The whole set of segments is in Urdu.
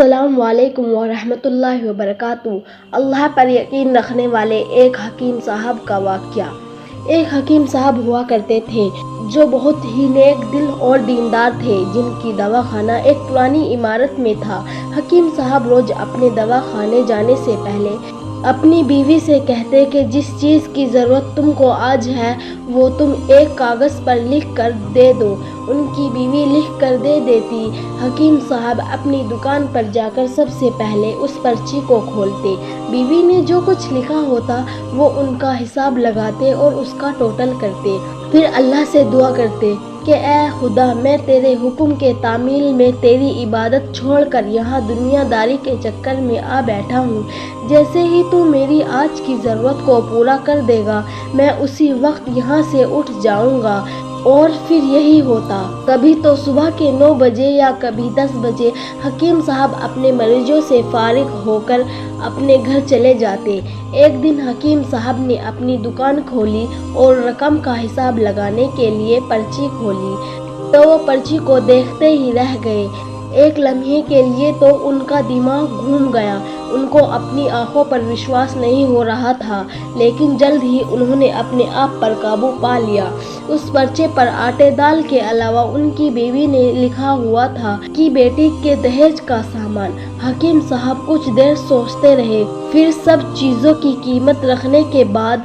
السلام علیکم ورحمۃ اللہ وبرکاتہ۔ اللہ پر یقین رکھنے والے ایک حکیم صاحب کا واقعہ۔ ایک حکیم صاحب ہوا کرتے تھے جو بہت ہی نیک دل اور دیندار تھے، جن کی دواخانہ ایک پرانی عمارت میں تھا۔ حکیم صاحب روز اپنے دواخانے جانے سے پہلے اپنی بیوی سے کہتے کہ جس چیز کی ضرورت تم کو آج ہے وہ تم ایک کاغذ پر لکھ کر دے دو۔ ان کی بیوی لکھ کر دے دیتی۔ حکیم صاحب اپنی دکان پر جا کر سب سے پہلے اس پرچی کو کھولتے۔ بیوی نے جو کچھ لکھا ہوتا وہ ان کا حساب لگاتے اور اس کا ٹوٹل کرتے۔ پھر اللہ سے دعا کرتے کہ اے خدا، میں تیرے حکم کے تعمیل میں تیری عبادت چھوڑ کر یہاں دنیا داری کے چکر میں آ بیٹھا ہوں۔ جیسے ہی تو میری آج کی ضرورت کو پورا کر دے گا میں اسی وقت یہاں سے اٹھ جاؤں گا۔ اور پھر یہی ہوتا۔ کبھی تو صبح کے 9 بجے یا کبھی 10 بجے حکیم صاحب اپنے مریضوں سے فارغ ہو کر اپنے گھر چلے جاتے۔ ایک دن حکیم صاحب نے اپنی دکان کھولی اور رقم کا حساب لگانے کے لیے پرچی کھولی تو وہ پرچی کو دیکھتے ہی رہ گئے۔ ایک لمحے کے لیے تو ان کا دماغ گھوم گیا۔ ان کو اپنی آنکھوں پر وشواس نہیں ہو رہا تھا، لیکن جلد ہی انہوں نے اپنے آپ پر قابو پا لیا۔ اس پرچے پر آٹے دال کے علاوہ ان کی بیوی نے لکھا ہوا تھا کہ بیٹی کے دہیج کا سامان۔ حکیم صاحب کچھ دیر سوچتے رہے، پھر سب چیزوں کی قیمت رکھنے کے بعد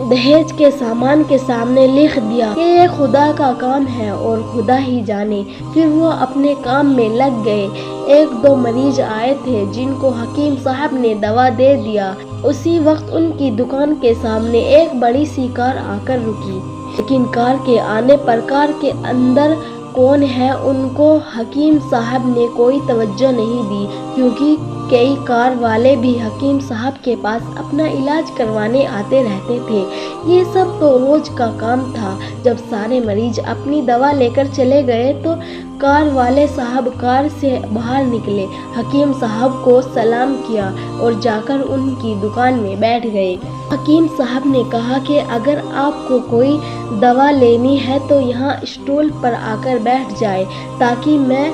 دہیج کے سامان کے سامنے لکھ دیا کہ یہ خدا کا کام ہے اور خدا ہی جانے۔ پھر وہ اپنے کام میں لگ گئے۔ 1-2 مریض آئے تھے جن کو حکیم صاحب نے دوا دے دیا۔ اسی وقت ان کی دکان کے سامنے ایک بڑی سی کار آ کر رکی، لیکن کار کے آنے پر کار کے اندر کون ہے ان کو حکیم صاحب نے کوئی توجہ نہیں دی، کیونکہ کئی کار والے بھی حکیم صاحب کے پاس اپنا علاج کروانے آتے رہتے تھے۔ یہ سب تو روز کا کام تھا۔ جب سارے مریض اپنی دوا لے کر چلے گئے تو کار والے صاحب کار سے باہر نکلے، حکیم صاحب کو سلام کیا اور جا کر ان کی دکان میں بیٹھ گئے۔ حکیم صاحب نے کہا کہ اگر آپ کو کوئی دوا لینی ہے تو یہاں اسٹول پر آ کر بیٹھ جائے تاکہ میں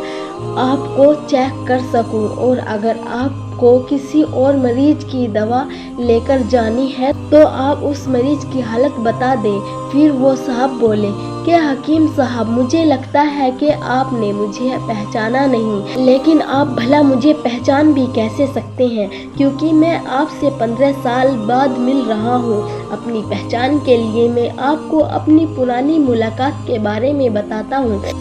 آپ کو چیک کر سکوں، اور اگر آپ کو کسی اور مریض کی دوا لے کر جانی ہے تو آپ اس مریض کی حالت بتا دیں۔ پھر وہ صاحب بولے کہ حکیم صاحب، مجھے لگتا ہے کہ آپ نے مجھے پہچانا نہیں، لیکن آپ بھلا مجھے پہچان بھی کیسے سکتے ہیں، کیونکہ میں آپ سے 15 سال بعد مل رہا ہوں۔ اپنی پہچان کے لیے میں آپ کو اپنی پرانی ملاقات کے بارے میں بتاتا ہوں۔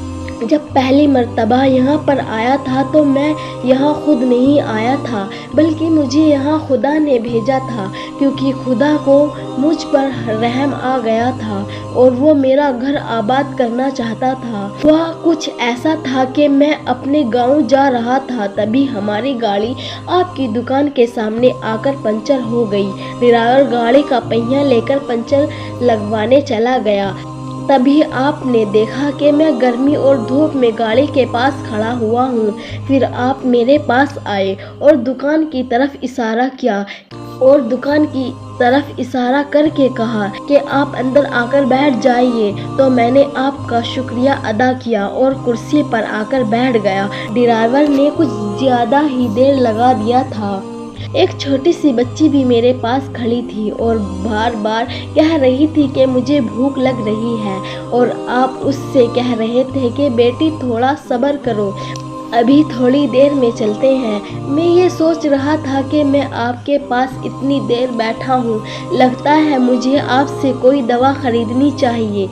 جب پہلی مرتبہ یہاں پر آیا تھا تو میں یہاں خود نہیں آیا تھا، بلکہ مجھے یہاں خدا نے بھیجا تھا، کیونکہ خدا کو مجھ پر رحم آ گیا تھا اور وہ میرا گھر آباد کرنا چاہتا تھا۔ وہ کچھ ایسا تھا کہ میں اپنے گاؤں جا رہا تھا، تبھی ہماری گاڑی آپ کی دکان کے سامنے آ کر پنچر ہو گئی۔ ڈرائیور گاڑی کا پہیہ لے کر پنچر لگوانے چلا گیا۔ تبھی آپ نے دیکھا کہ میں گرمی اور دھوپ میں گاڑی کے پاس کھڑا ہوا ہوں۔ پھر آپ میرے پاس آئے اور دکان کی طرف اشارہ کیا اور دکان کی طرف اشارہ کر کے کہا کہ آپ اندر آ کر بیٹھ جائیے، تو میں نے آپ کا شکریہ ادا کیا اور کرسی پر آ کر بیٹھ گیا۔ ڈرائیور نے کچھ زیادہ ہی دیر لگا دیا تھا۔ ایک چھوٹی سی بچی بھی میرے پاس کھڑی تھی اور بار بار کہہ رہی تھی کہ مجھے بھوک لگ رہی ہے، اور آپ اس سے کہہ رہے تھے کہ بیٹی تھوڑا صبر کرو، ابھی تھوڑی دیر میں چلتے ہیں۔ میں یہ سوچ رہا تھا کہ میں آپ کے پاس اتنی دیر بیٹھا ہوں، لگتا ہے مجھے آپ سے کوئی دوا خریدنی چاہیے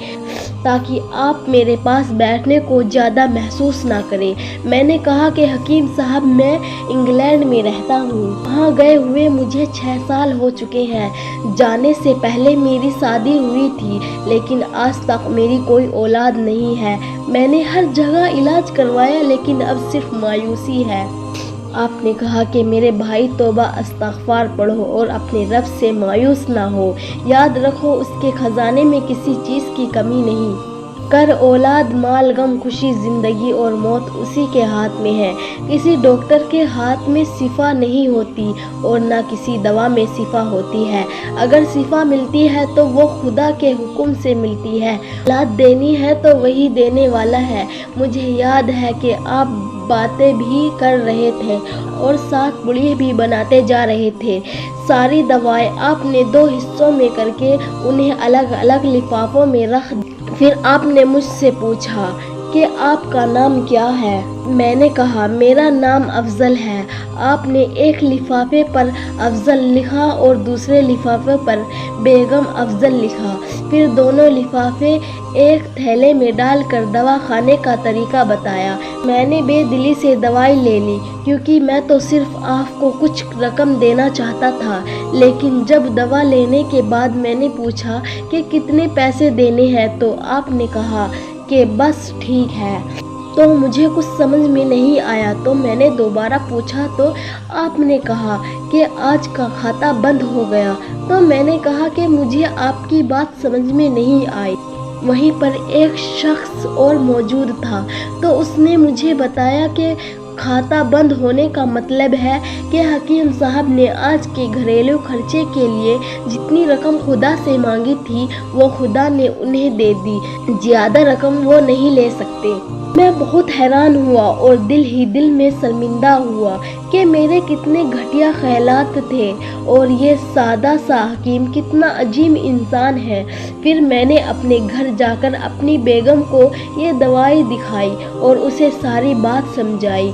تاکہ آپ میرے پاس بیٹھنے کو زیادہ محسوس نہ کریں۔ میں نے کہا کہ حکیم صاحب، میں انگلینڈ میں رہتا ہوں، وہاں گئے ہوئے مجھے 6 سال ہو چکے ہیں۔ جانے سے پہلے میری شادی ہوئی تھی، لیکن آج تک میری کوئی اولاد نہیں ہے۔ میں نے ہر جگہ علاج کروایا، لیکن اب صرف مایوسی ہے۔ آپ نے کہا کہ میرے بھائی، توبہ استغفار پڑھو اور اپنے رب سے مایوس نہ ہو۔ یاد رکھو اس کے خزانے میں کسی چیز کی کمی نہیں۔ کر اولاد، مال، غم، خوشی، زندگی اور موت اسی کے ہاتھ میں ہے۔ کسی ڈاکٹر کے ہاتھ میں شفا نہیں ہوتی اور نہ کسی دوا میں شفا ہوتی ہے۔ اگر شفا ملتی ہے تو وہ خدا کے حکم سے ملتی ہے۔ اولاد دینی ہے تو وہی دینے والا ہے۔ مجھے یاد ہے کہ آپ باتیں بھی کر رہے تھے اور ساتھ پڑی بھی بناتے جا رہے تھے۔ ساری دوائیں آپ نے 2 حصوں میں کر کے انہیں الگ الگ لفافوں میں رکھ دیا۔ پھر آپ نے مجھ سے پوچھا کہ آپ کا نام کیا ہے؟ میں نے کہا میرا نام افضل ہے۔ آپ نے ایک لفافے پر افضل لکھا اور دوسرے لفافے پر بیگم افضل لکھا۔ پھر دونوں لفافے ایک تھیلے میں ڈال کر دوا کھانے کا طریقہ بتایا۔ میں نے بے دلی سے دوائی لے لی کیونکہ میں تو صرف آپ کو کچھ رقم دینا چاہتا تھا، لیکن جب دوا لینے کے بعد میں نے پوچھا کہ کتنے پیسے دینے ہیں تو آپ نے کہا کہ بس ٹھیک ہے۔ تو مجھے کچھ سمجھ میں نہیں آیا تو میں نے دوبارہ پوچھا تو آپ نے کہا کہ آج کا کھاتا بند ہو گیا۔ تو میں نے کہا کہ مجھے آپ کی بات سمجھ میں نہیں آئی۔ وہیں پر ایک شخص اور موجود تھا تو اس نے مجھے بتایا کہ کھاتا بند ہونے کا مطلب ہے کہ حکیم صاحب نے آج کے گھریلو خرچے کے لیے جتنی رقم خدا سے مانگی تھی وہ خدا نے انہیں دے دی، زیادہ رقم وہ نہیں لے سکتے۔ میں بہت حیران ہوا اور دل ہی دل میں شرمندہ ہوا کہ میرے کتنے گھٹیا خیالات تھے اور یہ سادہ سا حکیم کتنا عظیم انسان ہے۔ پھر میں نے اپنے گھر جا کر اپنی بیگم کو یہ دوائی دکھائی اور اسے ساری بات سمجھائی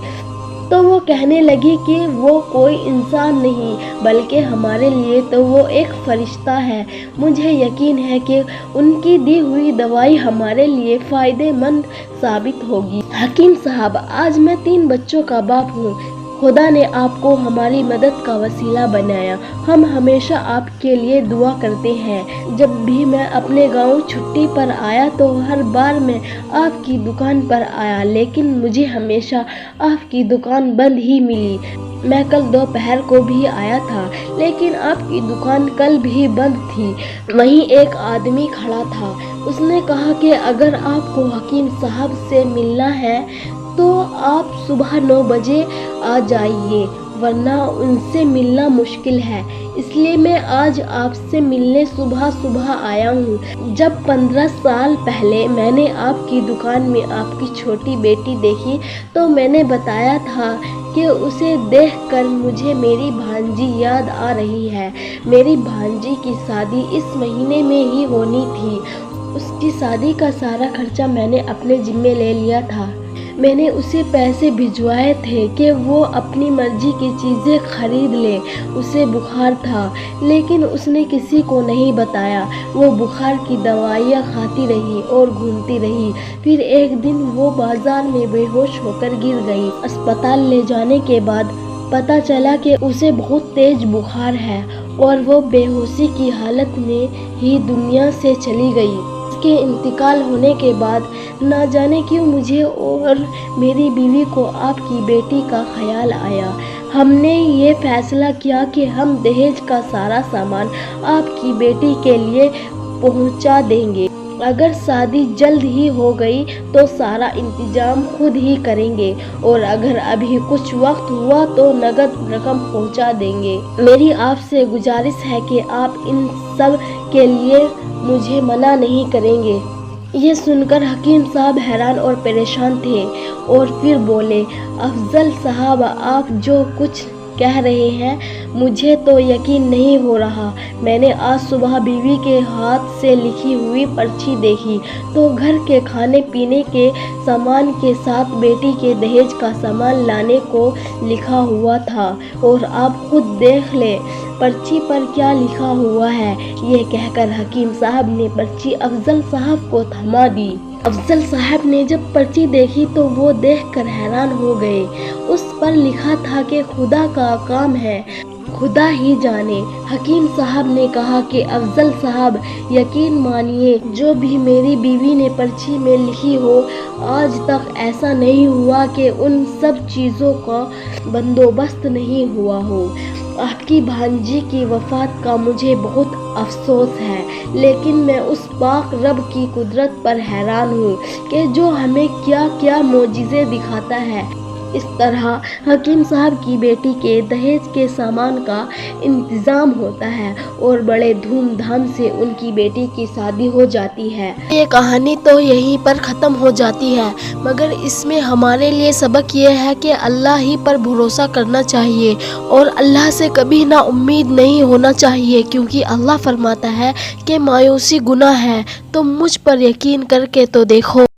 تو وہ کہنے لگی کہ وہ کوئی انسان نہیں بلکہ ہمارے لیے تو وہ ایک فرشتہ ہے۔ مجھے یقین ہے کہ ان کی دی ہوئی دوائی ہمارے لیے فائدہ مند ثابت ہوگی۔ حکیم صاحب، آج میں 3 بچوں کا باپ ہوں۔ خدا نے آپ کو ہماری مدد کا وسیلہ بنایا۔ ہم ہمیشہ آپ کے لیے دعا کرتے ہیں۔ جب بھی میں اپنے گاؤں چھٹی پر آیا تو ہر بار میں آپ کی دکان پر آیا، لیکن مجھے ہمیشہ آپ کی دکان بند ہی ملی۔ میں کل دوپہر کو بھی آیا تھا لیکن آپ کی دکان کل بھی بند تھی۔ وہیں ایک آدمی کھڑا تھا۔ اس نے کہا کہ اگر آپ کو حکیم صاحب سے ملنا ہے تو آپ صبح 9 بجے آ جائیے ورنہ ان سے ملنا مشکل ہے۔ اس لیے میں آج آپ سے ملنے صبح آیا ہوں۔ جب 15 سال پہلے میں نے آپ کی دکان میں آپ کی چھوٹی بیٹی دیکھی تو میں نے بتایا تھا کہ اسے دیکھ کر مجھے میری بھانجی یاد آ رہی ہے۔ میری بھانجی کی شادی اس مہینے میں ہی ہونی تھی۔ اس کی شادی کا سارا خرچہ میں نے اپنے ذمے لے لیا تھا۔ میں نے اسے پیسے بھجوائے تھے کہ وہ اپنی مرضی کی چیزیں خرید لے۔ اسے بخار تھا لیکن اس نے کسی کو نہیں بتایا۔ وہ بخار کی دوائیاں کھاتی رہی اور گھومتی رہی۔ پھر ایک دن وہ بازار میں بے ہوش ہو کر گر گئی۔ اسپتال لے جانے کے بعد پتہ چلا کہ اسے بہت تیز بخار ہے اور وہ بے ہوشی کی حالت میں ہی دنیا سے چلی گئی۔ اس کے انتقال ہونے کے بعد نہ جانے کیوں مجھے اور میری بیوی کو آپ کی بیٹی کا خیال آیا۔ ہم نے یہ فیصلہ کیا کہ ہم دہیج کا سارا سامان آپ کی بیٹی کے لیے پہنچا دیں گے۔ اگر شادی جلد ہی ہو گئی تو سارا انتظام خود ہی کریں گے اور اگر ابھی کچھ وقت ہوا تو نقد رقم پہنچا دیں گے۔ میری آپ سے گزارش ہے کہ آپ ان سب کے لیے مجھے منع نہیں کریں گے۔ یہ سن کر حکیم صاحب حیران اور پریشان تھے اور پھر بولے، افضل صاحب، آپ جو کچھ کہہ رہے ہیں مجھے تو یقین نہیں ہو رہا۔ میں نے آج صبح بیوی کے ہاتھ سے لکھی ہوئی پرچی دیکھی تو گھر کے کھانے پینے کے سامان کے ساتھ بیٹی کے دہیج کا سامان لانے کو لکھا ہوا تھا، اور آپ خود دیکھ لیں پرچی پر کیا لکھا ہوا ہے۔ یہ کہہ کر حکیم صاحب نے پرچی افضل صاحب کو تھما دی۔ افضل صاحب نے جب پرچی دیکھی تو وہ دیکھ کر حیران ہو گئے۔ اس پر لکھا تھا کہ خدا کا کام ہے، خدا ہی جانے۔ حکیم صاحب نے کہا کہ افضل صاحب، یقین مانیے جو بھی میری بیوی نے پرچی میں لکھی ہو، آج تک ایسا نہیں ہوا کہ ان سب چیزوں کا بندوبست نہیں ہوا ہو۔ آپ کی بھانجی کی وفات کا مجھے بہت افسوس ہے، لیکن میں اس پاک رب کی قدرت پر حیران ہوں کہ جو ہمیں کیا کیا معجزے دکھاتا ہے۔ اس طرح حکیم صاحب کی بیٹی کے دہیج کے سامان کا انتظام ہوتا ہے اور بڑے دھوم دھام سے ان کی بیٹی کی شادی ہو جاتی ہے۔ یہ کہانی تو یہیں پر ختم ہو جاتی ہے، مگر اس میں ہمارے لیے سبق یہ ہے کہ اللہ ہی پر بھروسہ کرنا چاہیے اور اللہ سے کبھی نا امید نہیں ہونا چاہیے، کیونکہ اللہ فرماتا ہے کہ مایوسی گناہ ہے۔ تم مجھ پر یقین کر کے تو دیکھو۔